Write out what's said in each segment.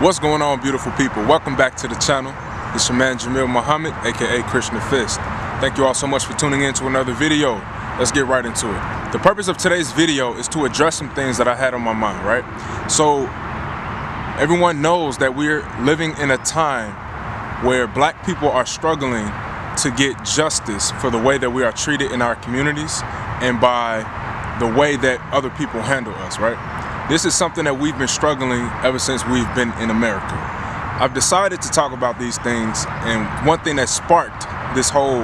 What's going on, beautiful people? Welcome back to the channel. It's your man Jamil Muhammad, aka Krishna Fist. Thank you all so much for tuning in to another video. Let's get right into it. The purpose of today's video is to address some things that I had on my mind, right? So everyone knows that we're living in a time where black people are struggling to get justice for the way that we are treated in our communities and by the way that other people handle us, right? This is something that we've been struggling ever since we've been in America. I've decided to talk about these things, and one thing that sparked this whole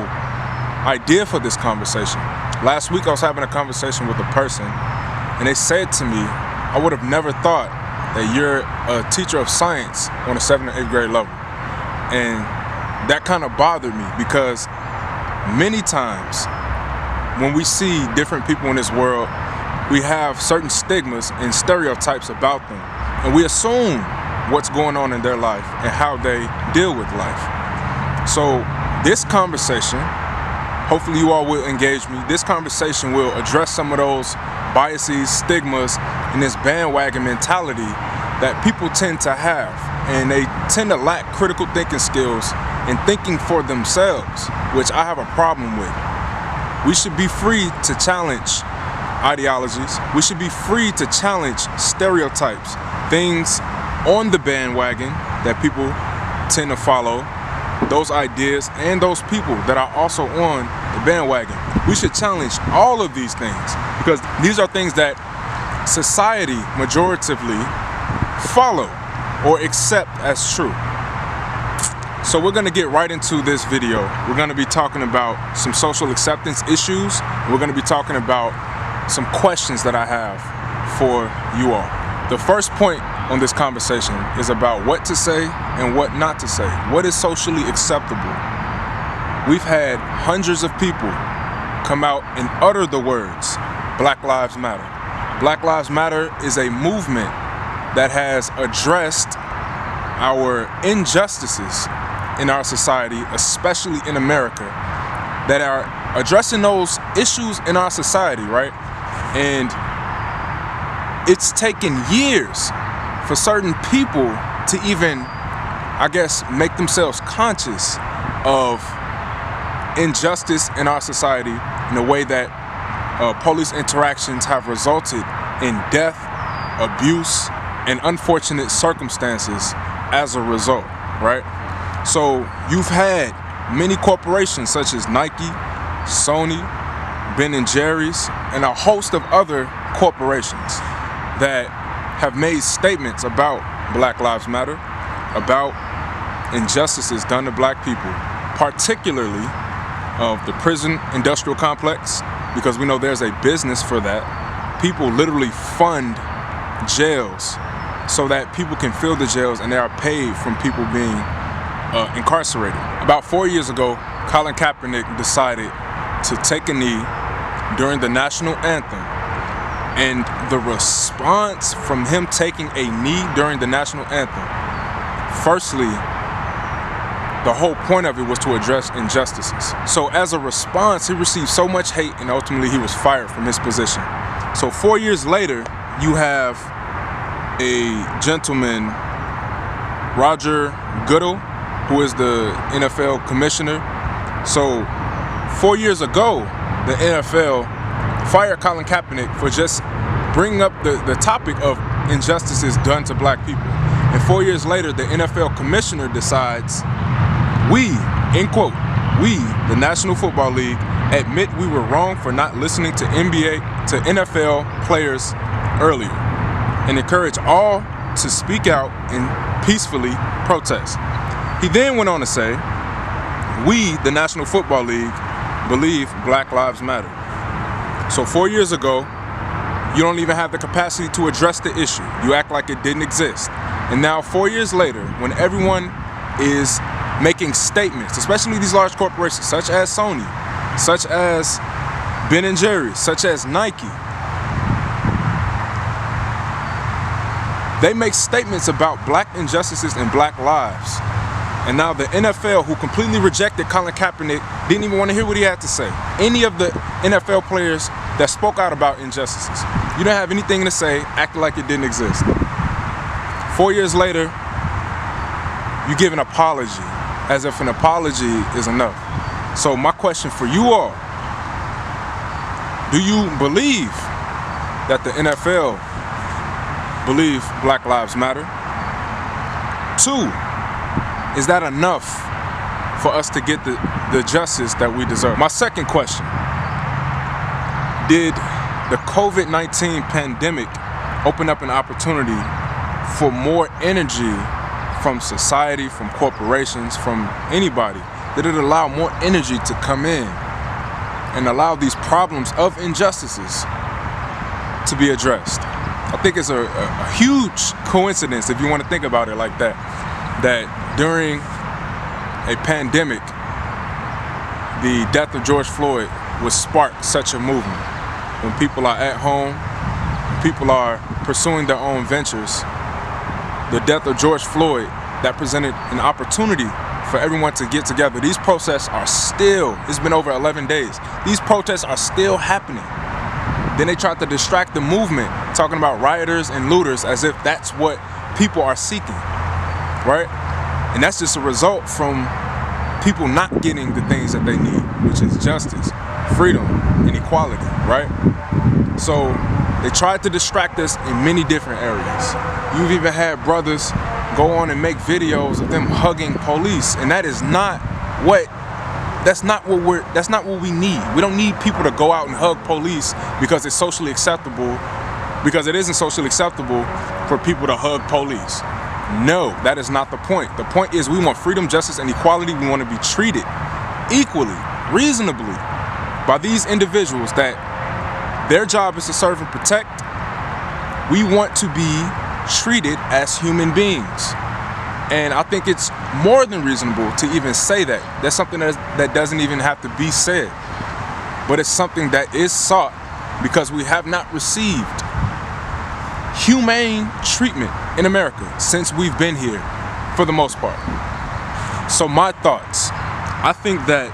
idea for this conversation. Last week I was having a conversation with a person, and they said to me, I would have never thought that you're a teacher of science on a 7th or 8th grade level. And that kind of bothered me because many times when we see different people in this world, we have certain stigmas and stereotypes about them, and we assume what's going on in their life and how they deal with life. So this conversation, hopefully you all will engage me. This conversation will address some of those biases, stigmas, and this bandwagon mentality that people tend to have, and they tend to lack critical thinking skills and thinking for themselves, which I have a problem with. We should be free to challenge ideologies. We should be free to challenge stereotypes, things on the bandwagon that people tend to follow, those ideas and those people that are also on the bandwagon. We should challenge all of these things because these are things that society majoritively follow or accept as true. So we're going to get right into this video. We're going to be talking about some social acceptance issues. We're going to be talking about some questions that I have for you all. The first point on this conversation is about what to say and what not to say. What is socially acceptable? We've had hundreds of people come out and utter the words, Black Lives Matter. Black Lives Matter is a movement that has addressed our injustices in our society, especially in America, that are addressing those issues in our society, right? And it's taken years for certain people to even, I guess, make themselves conscious of injustice in our society in a way that police interactions have resulted in death, abuse, and unfortunate circumstances as a result, right? So you've had many corporations such as Nike, Sony, Ben & Jerry's, and a host of other corporations that have made statements about Black Lives Matter, about injustices done to black people, particularly of the prison industrial complex, because we know there's a business for that. People literally fund jails so that people can fill the jails and they are paid from people being incarcerated. About 4 years ago, Colin Kaepernick decided to take a knee during the national anthem, and the response from him taking a knee during the national anthem, firstly, the whole point of it was to address injustices. So as a response, he received so much hate and ultimately he was fired from his position. So 4 years later, you have a gentleman, Roger Goodell, who is the NFL commissioner. So 4 years ago, the NFL fired Colin Kaepernick for just bringing up the topic of injustices done to black people. And 4 years later, the NFL commissioner decides, we, in quote, we, the National Football League, admit we were wrong for not listening to NFL players earlier, and encourage all to speak out and peacefully protest. He then went on to say, we, the National Football League, believe Black Lives Matter. So 4 years ago, you don't even have the capacity to address the issue. You act like it didn't exist. And now 4 years later, when everyone is making statements, especially these large corporations such as Sony, such as Ben & Jerry's, such as Nike, they make statements about black injustices and black lives. And now the NFL, who completely rejected Colin Kaepernick, didn't even want to hear what he had to say. Any of the NFL players that spoke out about injustices, you don't have anything to say, acting like it didn't exist. 4 years later, you give an apology as if an apology is enough. So my question for you all, do you believe that the NFL believe Black Lives Matter? 2, is that enough for us to get the justice that we deserve? My second question, did the COVID-19 pandemic open up an opportunity for more energy from society, from corporations, from anybody? Did it allow more energy to come in and allow these problems of injustices to be addressed? I think it's a huge coincidence, if you want to think about it like that, that during a pandemic, the death of George Floyd would spark such a movement. When people are at home, when people are pursuing their own ventures, the death of George Floyd, that presented an opportunity for everyone to get together. These protests are still, it's been over 11 days, these protests are still happening. Then they tried to distract the movement, talking about rioters and looters as if that's what people are seeking, right? And that's just a result from people not getting the things that they need, which is justice, freedom, and equality, right? So they tried to distract us in many different areas. You've even had brothers go on and make videos of them hugging police, and that's not what we need. We don't need people to go out and hug police because it's socially acceptable, because it isn't socially acceptable for people to hug police. No, that is not the point. The point is we want freedom, justice, and equality. We want to be treated equally, reasonably by these individuals that their job is to serve and protect. We want to be treated as human beings. And I think it's more than reasonable to even say that. That's something that doesn't even have to be said. But it's something that is sought because we have not received humane treatment in America since we've been here, for the most part. So my thoughts, I think that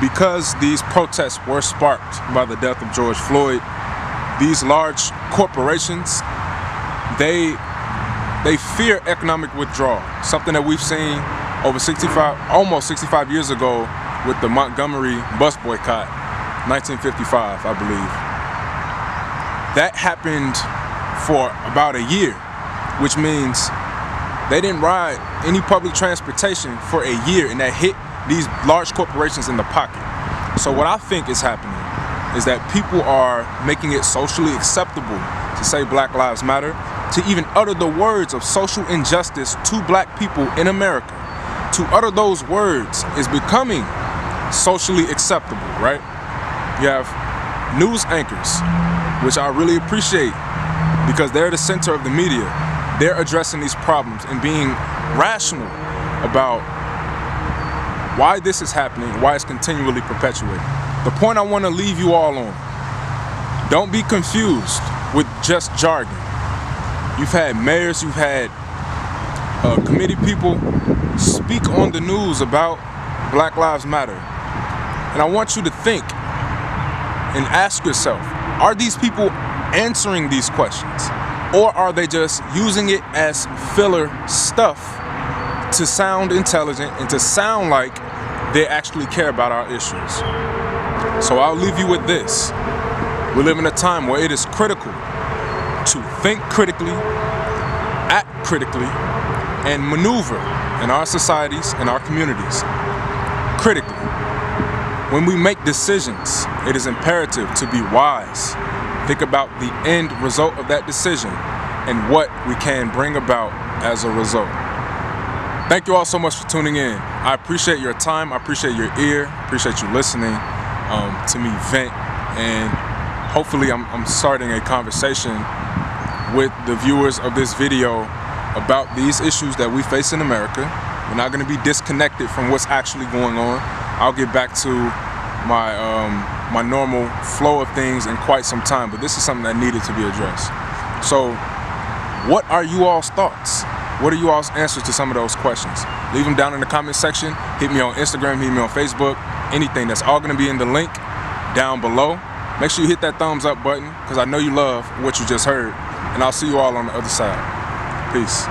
because these protests were sparked by the death of George Floyd, these large corporations, they fear economic withdrawal, something that we've seen over almost 65 years ago with the Montgomery bus boycott, 1955, I believe. That happened for about a year, which means they didn't ride any public transportation for a year, and that hit these large corporations in the pocket. So what I think is happening is that people are making it socially acceptable to say Black Lives Matter, to even utter the words of social injustice to black people in America. To utter those words is becoming socially acceptable, right? You have news anchors, which I really appreciate because they're the center of the media. They're addressing these problems and being rational about why this is happening, why it's continually perpetuated. The point I want to leave you all on, don't be confused with just jargon. You've had mayors, you've had committee people speak on the news about Black Lives Matter. And I want you to think and ask yourself, are these people answering these questions? Or are they just using it as filler stuff to sound intelligent and to sound like they actually care about our issues? So I'll leave you with this. We live in a time where it is critical to think critically, act critically, and maneuver in our societies and our communities critically. When we make decisions, it is imperative to be wise. Think about the end result of that decision and what we can bring about as a result. Thank you all so much for tuning in. I appreciate your time, I appreciate your ear, appreciate you listening to me vent, and hopefully I'm starting a conversation with the viewers of this video about these issues that we face in America. We're not going to be disconnected from what's actually going on. I'll get back to my normal flow of things in quite some time, but this is something that needed to be addressed. So what are you all's thoughts? What are you all's answers to some of those questions? Leave them down in the comment section. Hit me on Instagram, hit me on Facebook, anything. That's all going to be in the link down below. Make sure you hit that thumbs up button because I know you love what you just heard. And I'll see you all on the other side. Peace.